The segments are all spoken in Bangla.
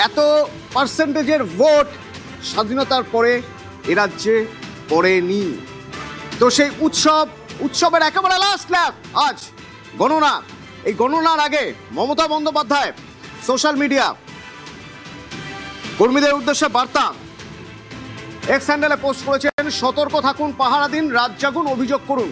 এত পার্সেন্টেজের ভোট স্বাধীনতার পরে এ রাজ্যে পড়েনি। তো সেই উৎসবের একেবারে লাস্ট ল্যাপ আজ গণনা। এই গণনার আগে মমতা বন্দ্যোপাধ্যায় সোশ্যাল মিডিয়া কর্মীদের উদ্দেশ্যে বার্তা এক্স হ্যান্ডেলে পোস্ট করেছেন, সতর্ক থাকুন, পাহারা দিন, রাত জাগুন, অভিযোগ করুন।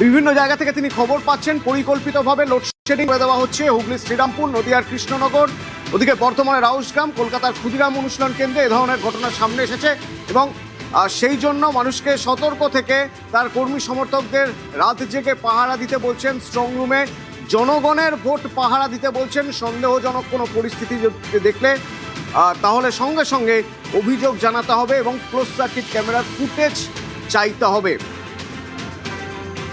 বিভিন্ন জায়গা থেকে তিনি খবর পাচ্ছেন পরিকল্পিতভাবে লোডশেডিং করে দেওয়া হচ্ছে হুগলি শ্রীরামপুর, নদিয়ার কৃষ্ণনগর, ওদিকে বর্তমানে রাউসগ্রাম, কলকাতার ক্ষুদিরাম অনুশীলন কেন্দ্রে এ ধরনের ঘটনা সামনে এসেছে এবং সেই জন্য মানুষকে সতর্ক থেকে তার কর্মী সমর্থকদের রাত জেগে পাহারা দিতে বলছেন। স্ট্রং রুমে জনগণের ভোট পাহারা দিতে বলছেন। সন্দেহজনক কোনো পরিস্থিতি দেখলে তাহলে সঙ্গে সঙ্গে অভিযোগ জানাতে হবে এবং ক্লোজ সার্কিট ক্যামেরার ফুটেজ চাইতে হবে।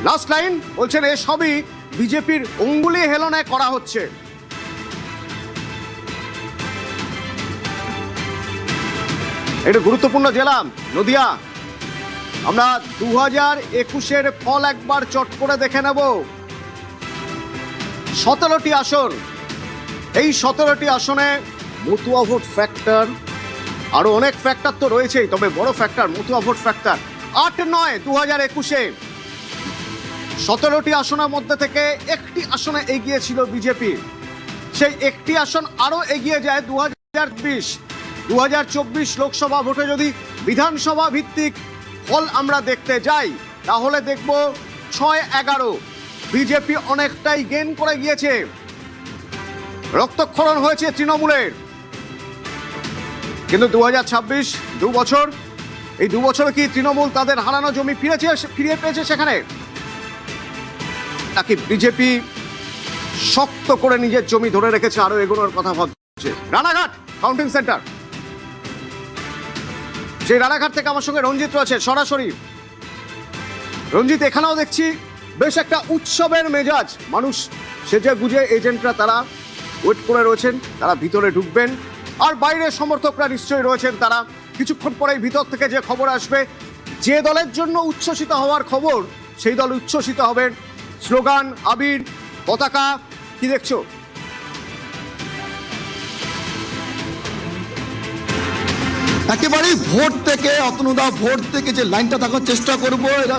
লাস্ট লাইন বলছেন, এসবই বিজেপির অঙ্গুলি হেলনায় করা হচ্ছে। এটা গুরুত্বপূর্ণ জেলা নদিয়া। আমরা 2021-এর ফল একবার চট করে দেখে নেব। 17টি আসন, এই 17টি আসনে মতুয়া ভোট ফ্যাক্টর, আরো অনেক ফ্যাক্টর তো রয়েছেই, তবে বড় ফ্যাক্টর মতুয়া ভোট ফ্যাক্টর 8-9 2021-এ 17টি আসনের মধ্যে থেকে একটি আসনে এগিয়ে ছিল বিজেপি। সেই একটি আসন আরো এগিয়ে যায় 2024 লোকসভা ভোটে। যদি বিধানসভা ভিত্তিক ফল আমরা দেখতে যাই তাহলে দেখব 6-11 বিজেপি অনেকটাই গেইন করে গিয়েছে। রক্তক্ষরণ হয়েছে তৃণমূলের, কিন্তু 2026 দু বছর, এই 2 বছরে কি তৃণমূল তাদের হারানো জমি ফিরে পেয়েছে সেখানে, নাকি বিজেপি শক্ত করে নিজের জমি ধরে রেখেছে, আরো এগোনোর কথা ভাবছে? রানাঘাট কাউন্টিং সেন্টার, সেই রানাঘাট থেকে আমার সঙ্গে রঞ্জিত রয়েছে সরাসরি। রঞ্জিত, এখানেও দেখছি বেশ একটা উৎসবের মেজাজ, মানুষ সেজে গুজে এজেন্টরা তারা ওয়েট করে রয়েছেন, তারা ভিতরে ঢুকবেন, আর বাইরের সমর্থকরা নিশ্চয়ই রয়েছেন। তারা কিছুক্ষণ পরেই ভিতর থেকে যে খবর আসবে, যে দলের জন্য উচ্ছ্বসিত হওয়ার খবর সেই দল উচ্ছ্বসিত হবেন। স্লোগান, আবির, পতাকা, কি দেখছো? একেবারেই ভোট থেকে অতনুদা, ভোট থেকে যে লাইনটা থাকার চেষ্টা করবো, এরা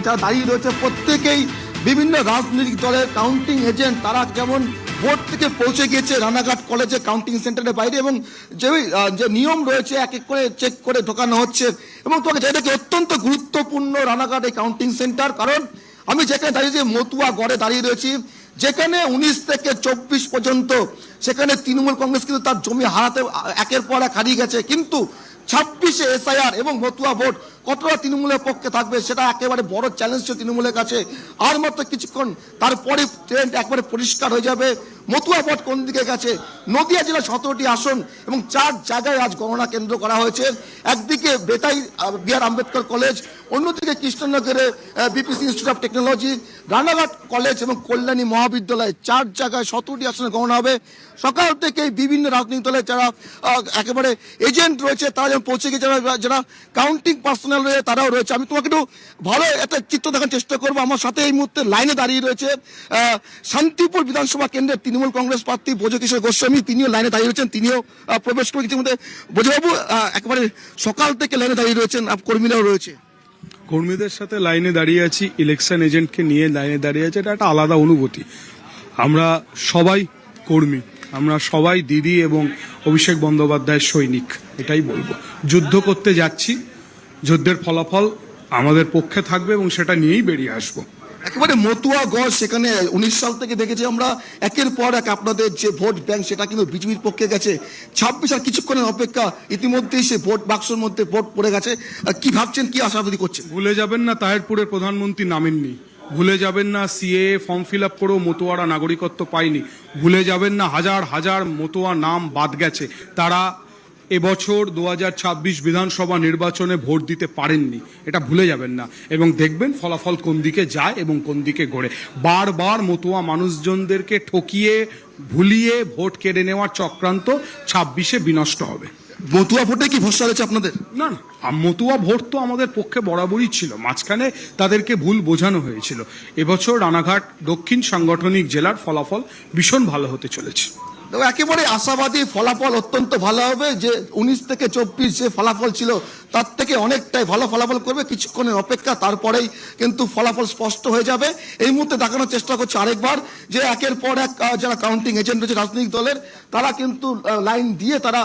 যারা দাঁড়িয়ে রয়েছে প্রত্যেকেই বিভিন্ন রাজনৈতিক দলের কাউন্টিং এজেন্ট। তারা যেমন ভোট থেকে পৌঁছে গিয়েছে রানাঘাট কলেজে কাউন্টিং সেন্টারের বাইরে, এবং যে নিয়ম রয়েছে এক এক করে চেক করে ঢোকানো হচ্ছে। এবং তোমাকে যাই দেখি অত্যন্ত গুরুত্বপূর্ণ রানাঘাট এই কাউন্টিং সেন্টার, কারণ আমি যেখানে দাঁড়িয়েছি মতুয়া গড়ে দাঁড়িয়ে রয়েছি, যেখানে 19 থেকে 24 পর্যন্ত সেখানে তৃণমূল কংগ্রেস কিন্তু তার জমি হারাতে একের পর এক হারিয়ে গেছে। কিন্তু 26-এ এসআইআর এবং মতুয়া ভোট কতটা তৃণমূলের পক্ষে থাকবে সেটা একেবারে বড় চ্যালেঞ্জ ছিল তৃণমূলের কাছে। আর মাত্র কিছুক্ষণ তারপরে ট্রেন্ড একবারে পরিষ্কার হয়ে যাবে মতুয়া ভোট কোন দিকে গেছে। নদিয়া জেলা 17টি আসন এবং 4 জায়গায় আজ গণনা কেন্দ্র করা হয়েছে। একদিকে বেতাই বি.আর. আম্বেদকর কলেজ, অন্যদিকে কৃষ্ণনগরে BPC institute of technology, Ranaghat college এবং কল্যাণী মহাবিদ্যালয়, 4 জায়গায় 17টি আসনে গণনা হবে। সকাল থেকে বিভিন্ন রাজনৈতিক দলের যারা একেবারে এজেন্ট রয়েছে তারা যেমন পৌঁছে গিয়ে যারা কাউন্টিং পার্সোনাল রয়েছে তারাও রয়েছে। আমি তোমাকে একটু ভালো একটা চিত্র দেখার চেষ্টা করবো। আমার সাথে এই মুহূর্তে লাইনে দাঁড়িয়ে রয়েছে শান্তিপুর বিধানসভা কেন্দ্রের তৃণমূল কংগ্রেস প্রার্থী ব্রজকিশোর গোস্বামী, তিনিও লাইনে দাঁড়িয়ে রয়েছেন, তিনিও প্রবেশ করে ইতিমধ্যে। ব্রজবাবু, একেবারে সকাল থেকে লাইনে দাঁড়িয়ে রয়েছেন, কর্মীরাও রয়েছে। কর্মীদের সাথে লাইনে দাঁড়িয়ে আছি, ইলেকশন এজেন্টকে নিয়ে লাইনে দাঁড়িয়ে আছে, এটা একটা আলাদা অনুভূতি। আমরা সবাই কর্মী, আমরা সবাই দিদি এবং অভিষেক বন্দ্যোপাধ্যায়ের সৈনিক, এটাই বলবো। যুদ্ধ করতে যাচ্ছি, যুদ্ধের ফলাফল আমাদের পক্ষে থাকবে এবং সেটা নিয়েই বেরিয়ে আসবো। একেবারে মতুয়া গড়, সেখানে 19 সাল থেকে দেখেছি আমরা একের পর এক আপনাদের যে ভোট ব্যাংক সেটা কিন্তু বিজেপির পক্ষে গেছে। 26 আর কিছুক্ষণের অপেক্ষা, ইতিমধ্যেই সে ভোট বাক্সের মধ্যে ভোট পড়ে গেছে। কি ভাবছেন, কি আশাবাদী করছেন? ভুলে যাবেন না তাহেরপুরের প্রধানমন্ত্রী নামেননি, ভুলে যাবেন না সিএ ফর্ম ফিল আপ করেও মতুয়ারা নাগরিকত্ব পায়নি, ভুলে যাবেন না হাজার হাজার মতুয়া নাম বাদ গেছে, তারা এবছর 2026 বিধানসভা নির্বাচনে ভোট দিতে পারেননি, এটা ভুলে যাবেন না। এবং দেখবেন ফলাফল কোন দিকে যায় এবং কোন দিকে ঘোরে। বারবার মতুয়া মানুষজনদেরকে ঠকিয়ে ভুলিয়ে ভোট কেড়ে নেওয়ার চক্রান্ত 26-এ বিনষ্ট হবে। মতুয়া ভোটে কি ভরসা রয়েছে আপনাদের? না না, মতুয়া ভোট তো আমাদের পক্ষে বরাবরই ছিল, মাঝখানে তাদেরকে ভুল বোঝানো হয়েছিল। এবছর রানাঘাট দক্ষিণ সাংগঠনিক জেলার ফলাফল ভীষণ ভালো হতে চলেছে। দেখো, একেবারে আশাবাদী, ফলাফল অত্যন্ত ভালো হবে। যে 19 থেকে 24 যে ফলাফল ছিল তার থেকে অনেকটাই ভালো ফলাফল করবে। কিছুক্ষণের অপেক্ষা, তারপরেই কিন্তু ফলাফল স্পষ্ট হয়ে যাবে। এই মুহূর্তে দেখানোর চেষ্টা করছে আরেকবার যে একের পর এক যারা কাউন্টিং এজেন্ট রয়েছে রাজনৈতিক দলের, তারা কিন্তু লাইন দিয়ে তারা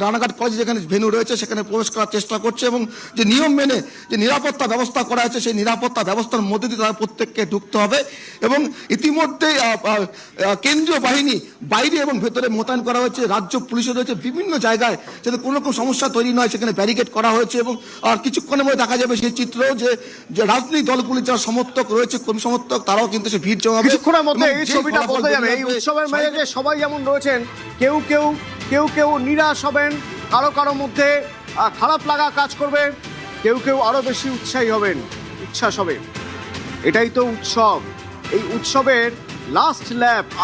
রানাঘাট কলেজ যেখানে ভেন্যু রয়েছে সেখানে প্রবেশ করার চেষ্টা করছে, এবং যে নিয়ম মেনে যে নিরাপত্তা ব্যবস্থা করা হয়েছে সেই নিরাপত্তা ব্যবস্থার মধ্যে দিয়ে তারা প্রত্যেককে ঢুকতে হবে। এবং ইতিমধ্যে কেন্দ্রীয় বাহিনী বাইরে এবং ভেতরে মোতায়েন করা হয়েছে, রাজ্য পুলিশও রয়েছে বিভিন্ন জায়গায়, যাতে কোনো রকম সমস্যা তৈরি নয় সেখানে ব্যারিকেড করা হয়েছে। এবং কিছুক্ষণের মধ্যে দেখা যাবে সেই চিত্র যে রাজনৈতিক দলগুলির যারা সমর্থক রয়েছে, কর্মী সমর্থক, তারাও কিন্তু সে ভিড় জমাবে। কিছুক্ষণের মধ্যে এই এবং যেই ছবিটা ফলাফল বদলে যাবে। এই বেরিয়ে উৎসবের আসবে, মেজাজে সবাই যেমন রয়েছেন, কেউ নিরাশ হবেন, কারো মধ্যে খারাপ লাগা কাজ করবে, কেউ আরো বেশি উৎসাহী হবেন, উচ্ছ্বাস হবে। এটাই তো উৎসব। এই উৎসবের লাস্ট ল্যাপ